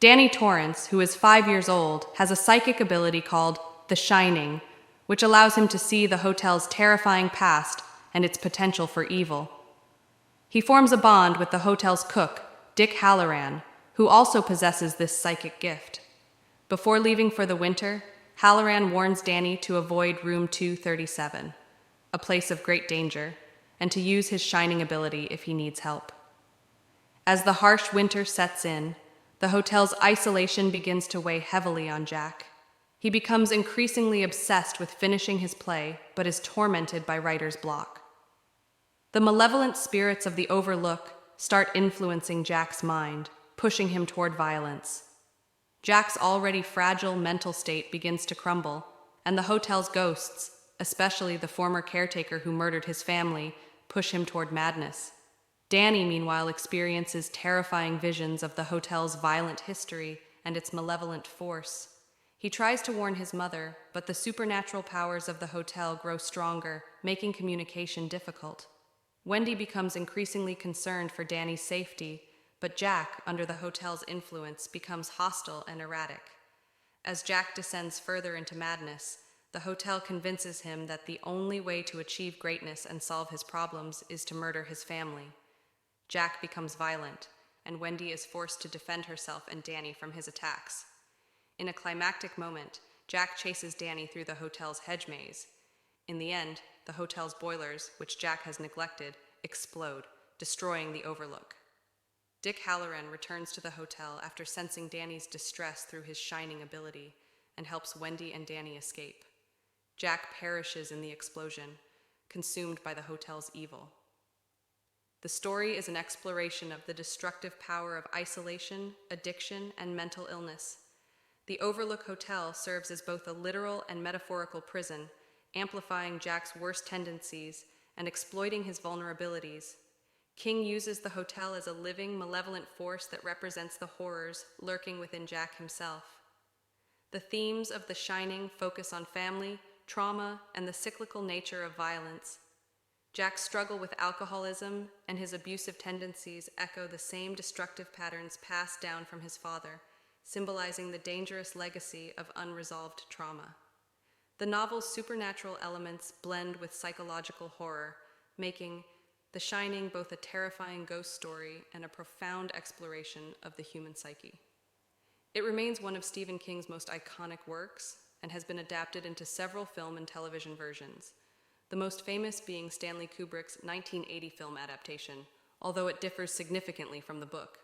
Danny Torrance, who is 5 years old, has a psychic ability called the Shining, which allows him to see the hotel's terrifying past and its potential for evil. He forms a bond with the hotel's cook, Dick Halloran, who also possesses this psychic gift. Before leaving for the winter, Halloran warns Danny to avoid room 237, a place of great danger, and to use his shining ability if he needs help. As the harsh winter sets in, the hotel's isolation begins to weigh heavily on Jack. He becomes increasingly obsessed with finishing his play, but is tormented by writer's block. The malevolent spirits of the Overlook start influencing Jack's mind, pushing him toward violence. Jack's already fragile mental state begins to crumble, and the hotel's ghosts, especially the former caretaker who murdered his family, push him toward madness. Danny, meanwhile, experiences terrifying visions of the hotel's violent history and its malevolent force. He tries to warn his mother, but the supernatural powers of the hotel grow stronger, making communication difficult. Wendy becomes increasingly concerned for Danny's safety, but Jack, under the hotel's influence, becomes hostile and erratic. As Jack descends further into madness, the hotel convinces him that the only way to achieve greatness and solve his problems is to murder his family. Jack becomes violent, and Wendy is forced to defend herself and Danny from his attacks. In a climactic moment, Jack chases Danny through the hotel's hedge maze. In the end, the hotel's boilers, which Jack has neglected, explode, destroying the Overlook. Dick Halloran returns to the hotel after sensing Danny's distress through his shining ability and helps Wendy and Danny escape. Jack perishes in the explosion, consumed by the hotel's evil. The story is an exploration of the destructive power of isolation, addiction, and mental illness. The Overlook Hotel serves as both a literal and metaphorical prison, amplifying Jack's worst tendencies and exploiting his vulnerabilities. King uses the hotel as a living, malevolent force that represents the horrors lurking within Jack himself. The themes of The Shining focus on family, trauma, and the cyclical nature of violence. Jack's struggle with alcoholism and his abusive tendencies echo the same destructive patterns passed down from his father, symbolizing the dangerous legacy of unresolved trauma. The novel's supernatural elements blend with psychological horror, making The Shining both a terrifying ghost story and a profound exploration of the human psyche. It remains one of Stephen King's most iconic works and has been adapted into several film and television versions, the most famous being Stanley Kubrick's 1980 film adaptation, although it differs significantly from the book.